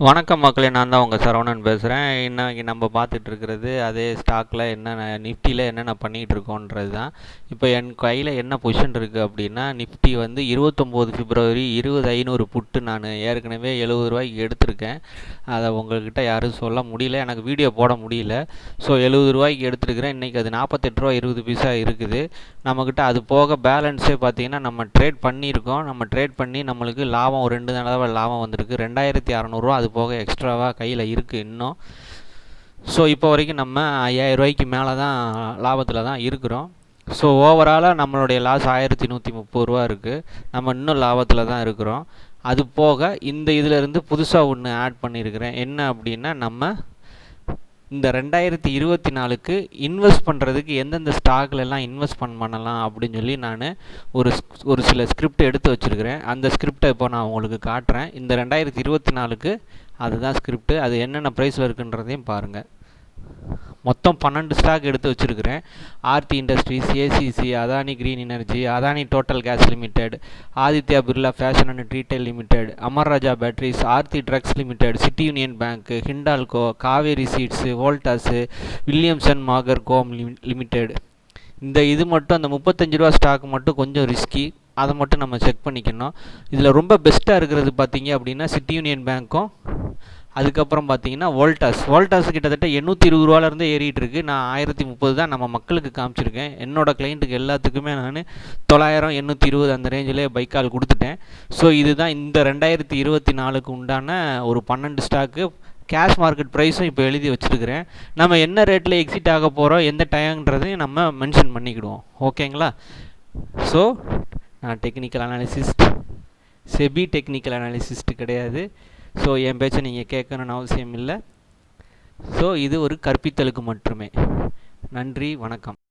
வணக்கம் மக்களே, நான் தான் உங்கள் சரவணன் பேசுகிறேன். இன்னைக்கு நம்ம பார்த்துட்டு இருக்கிறது அதே ஸ்டாக்கில் என்னென்ன நிஃப்டியில் என்னென்ன பண்ணிகிட்டு இருக்கோன்றது தான். இப்போ என் கையில் என்ன பொசிஷன் இருக்குது அப்படின்னா, நிஃப்டி வந்து 29 பிப்ரவரி 20,500 புட்டு நான் ஏற்கனவே 70 ரூபாய்க்கு எடுத்திருக்கேன். அதை உங்கள்கிட்ட யாரும் சொல்ல முடியல, எனக்கு வீடியோ போட முடியல. ஸோ 70 ரூபாய்க்கு எடுத்துருக்கிறேன். இன்றைக்கி அது 48 ரூபா 20 பைசா இருக்குது நம்மக்கிட்ட. அது போக பேலன்ஸே பார்த்திங்கன்னா நம்ம ட்ரேட் பண்ணியிருக்கோம். நம்ம ட்ரேட் பண்ணி நம்மளுக்கு லாபம் ஒரு 2 தடவை லாபம் வந்திருக்கு. 2600 அது போக எக்ஸ்ட்ராவாக கையில் இருக்குது இன்னும். ஸோ இப்போ வரைக்கும் நம்ம 5000 ரூபாய்க்கு மேலே தான் லாபத்தில் தான் இருக்கிறோம். ஸோ ஓவராலாக நம்மளுடைய லாஸ் 1130 ரூபா இருக்குது. நம்ம இன்னும் லாபத்தில் தான் இருக்கிறோம். அது போக இந்த இதிலேருந்து புதுசாக ஒன்று ஆட் பண்ணியிருக்கிறேன். என்ன அப்படின்னா, நம்ம இந்த 2024க்கு இன்வெஸ்ட் பண்ணுறதுக்கு எந்தெந்த ஸ்டாக்லெல்லாம் இன்வெஸ்ட் பண்ணலாம் அப்படின்னு சொல்லி நான் ஒரு சில ஸ்கிரிப்ட் எடுத்து வச்சுருக்கிறேன். அந்த ஸ்கிரிப்டை இப்போ நான் உங்களுக்கு காட்டுறேன். இந்த 2024க்கு அதுதான் ஸ்கிரிப்ட். அது என்னென்ன ப்ரைஸில் இருக்குன்றதையும் பாருங்கள். மொத்தம் 12 ஸ்டாக் எடுத்து வச்சுருக்கிறேன். Aarti Industries, ACC, Adani Green Energy, Adani Total Gas Limited, Aditya Birla Fashion and Retail Limited, Amara Raja Batteries, Aarti Drugs Limited, City Union Bank, Hindalco, Kaveri Seeds, Voltas, Williamson Magor கோம் லிமிடெட். இது மட்டும் அந்த 35 ரூபா ஸ்டாக் மட்டும் கொஞ்சம் ரிஸ்கி. அதை மட்டும் நம்ம செக் பண்ணிக்கணும். இதில் ரொம்ப பெஸ்ட்டாக இருக்கிறது பார்த்தீங்க அப்படின்னா சிட்டி யூனியன் பேங்க்கும், அதுக்கப்புறம் பார்த்தீங்கன்னா வோல்டாஸ் கிட்டத்தட்ட 820 ரூபாலேருந்து ஏறிட்டு இருக்கு. நான் 1030 தான் நம்ம மக்களுக்கு காமிச்சிருக்கேன். என்னோடய கிளைண்ட்டுக்கு எல்லாத்துக்குமே நான் 900 820 அந்த ரேஞ்சிலே பைக்கால் கொடுத்துட்டேன். ஸோ இதுதான் இந்த 2024க்கு உண்டான ஒரு 12 ஸ்டாக்கு. கேஷ் மார்க்கெட் ப்ரைஸும் இப்போ எழுதி வச்சுருக்கிறேன். நம்ம என்ன ரேட்டில் எக்ஸிட் ஆக போகிறோம், எந்த டைம்ன்றதையும் நம்ம மென்ஷன் பண்ணிக்கிடுவோம். ஓகேங்களா? ஸோ நான் டெக்னிக்கல் அனாலிசிஸ்ட், செபி டெக்னிக்கல் அனாலிசிஸ்ட் கிடையாது. ஸோ என் பேச்சை நீங்கள் கேட்கணுன்னு அவசியம் இல்லை. ஸோ இது ஒரு கற்பித்தலுக்கு மட்டுமே. நன்றி, வணக்கம்.